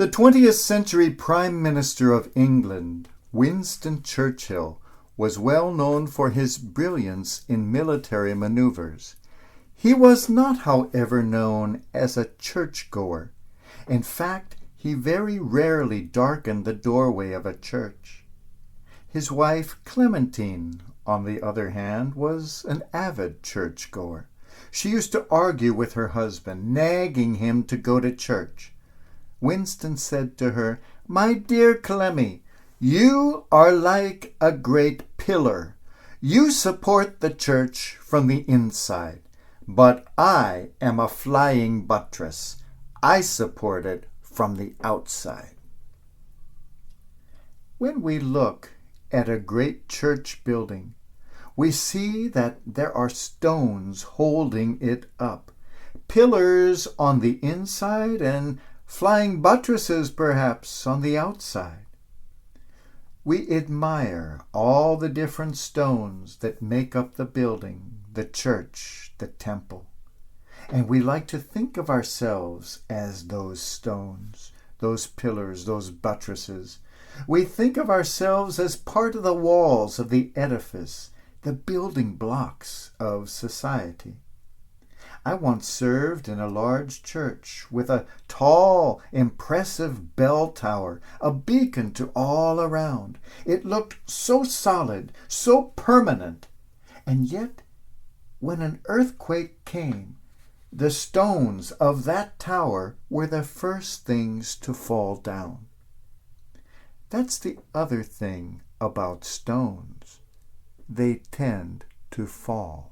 The 20th century Prime Minister of England, Winston Churchill, was well known for his brilliance in military maneuvers. He was not, however, known as a churchgoer. In fact, he very rarely darkened the doorway of a church. His wife, Clementine, on the other hand, was an avid churchgoer. She used to argue with her husband, nagging him to go to church. Winston said to her, "My dear Clemmy, you are like a great pillar. You support the church from the inside, but I am a flying buttress. I support it from the outside." When we look at a great church building, we see that there are stones holding it up, pillars on the inside and flying buttresses, perhaps, on the outside. We admire all the different stones that make up the building, the church, the temple. And we like to think of ourselves as those stones, those pillars, those buttresses. We think of ourselves as part of the walls of the edifice, the building blocks of society. I once served in a large church with a tall, impressive bell tower, a beacon to all around. It looked so solid, so permanent. And yet, when an earthquake came, the stones of that tower were the first things to fall down. That's the other thing about stones. They tend to fall.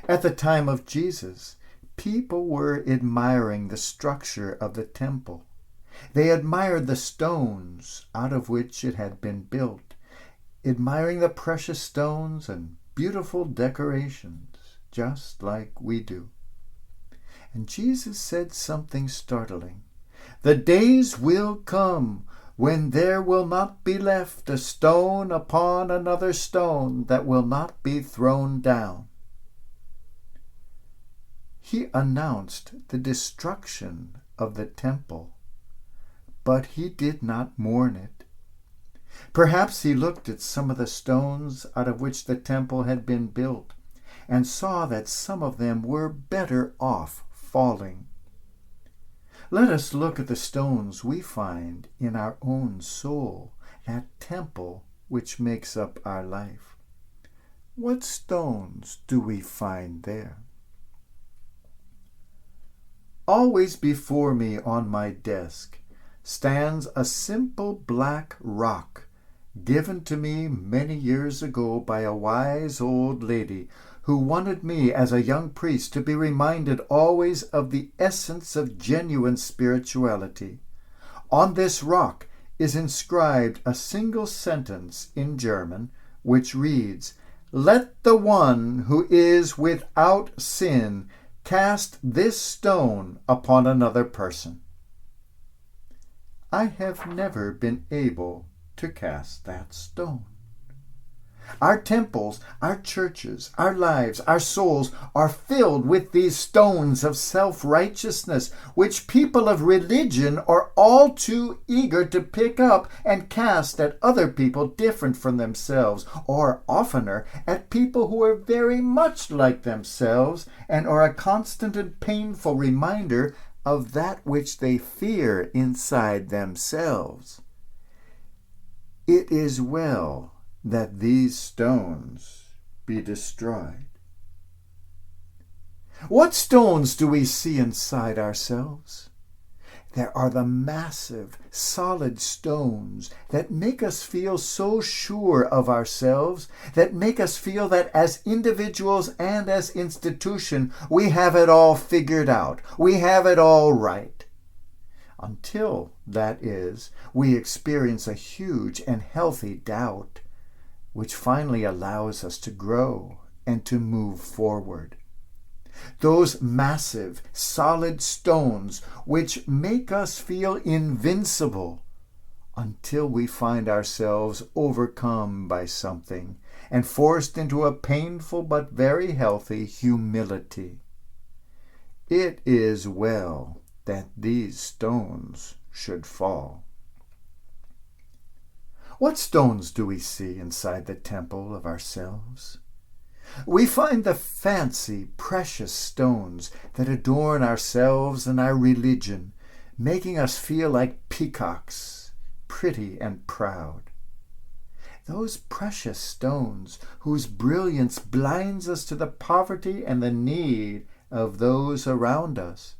At the time of Jesus, people were admiring the structure of the temple. They admired the stones out of which it had been built, admiring the precious stones and beautiful decorations, just like we do. And Jesus said something startling. "The days will come when there will not be left a stone upon another stone that will not be thrown down." He announced the destruction of the temple, but he did not mourn it. Perhaps he looked at some of the stones out of which the temple had been built and saw that some of them were better off falling. Let us look at the stones we find in our own soul, that temple which makes up our life. What stones do we find there? Always before me on my desk stands a simple black rock given to me many years ago by a wise old lady who wanted me as a young priest to be reminded always of the essence of genuine spirituality. On this rock is inscribed a single sentence in German which reads, "Let the one who is without sin cast this stone upon another person." I have never been able to cast that stone. Our temples, our churches, our lives, our souls are filled with these stones of self-righteousness, which people of religion are all too eager to pick up and cast at other people different from themselves, or oftener at people who are very much like themselves and are a constant and painful reminder of that which they fear inside themselves. It is well that these stones be destroyed. What stones do we see inside ourselves? There are the massive, solid stones that make us feel so sure of ourselves, that make us feel that as individuals and as institution, we have it all figured out. We have it all right. Until, that is, we experience a huge and healthy doubt, which finally allows us to grow and to move forward. Those massive, solid stones which make us feel invincible until we find ourselves overcome by something and forced into a painful but very healthy humility. It is well that these stones should fall. What stones do we see inside the temple of ourselves? We find the fancy, precious stones that adorn ourselves and our religion, making us feel like peacocks, pretty and proud. Those precious stones whose brilliance blinds us to the poverty and the need of those around us,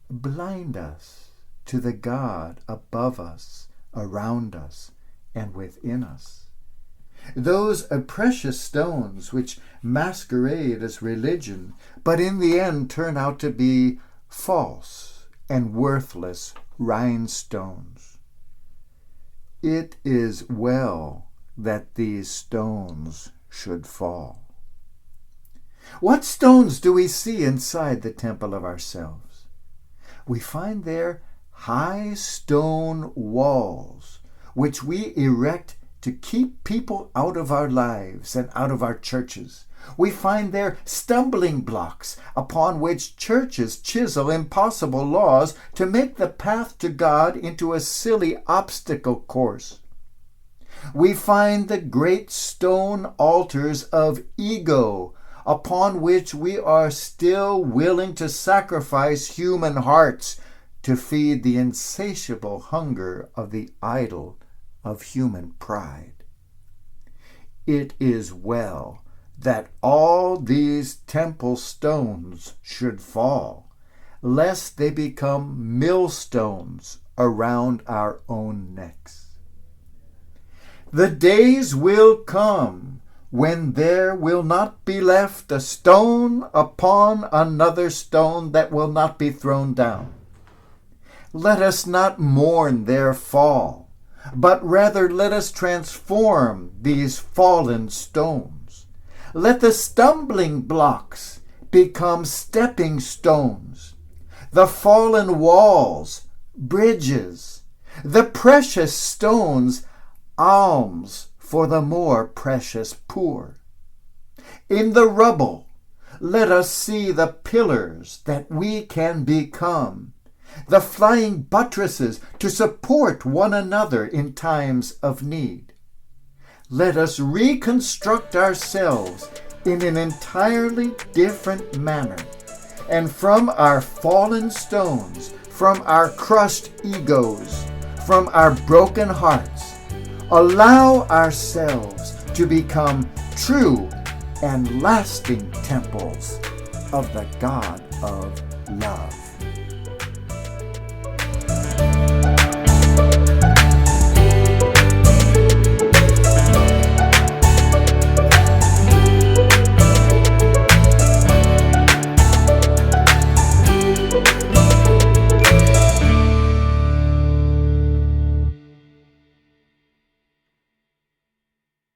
blind us to the God above us, around us, and within us. Those precious stones which masquerade as religion, but in the end turn out to be false and worthless rhinestones. It is well that these stones should fall. What stones do we see inside the temple of ourselves? We find there high stone walls, which we erect to keep people out of our lives and out of our churches. We find there stumbling blocks upon which churches chisel impossible laws to make the path to God into a silly obstacle course. We find the great stone altars of ego, upon which we are still willing to sacrifice human hearts to feed the insatiable hunger of the idol of human pride. It is well that all these temple stones should fall, lest they become millstones around our own necks. The days will come when there will not be left a stone upon another stone that will not be thrown down. Let us not mourn their fall, but rather let us transform these fallen stones. Let the stumbling blocks become stepping stones, the fallen walls, bridges, the precious stones, alms for the more precious poor. In the rubble, let us see the pillars that we can become, the flying buttresses to support one another in times of need. Let us reconstruct ourselves in an entirely different manner, and from our fallen stones, from our crushed egos, from our broken hearts, allow ourselves to become true and lasting temples of the God of love.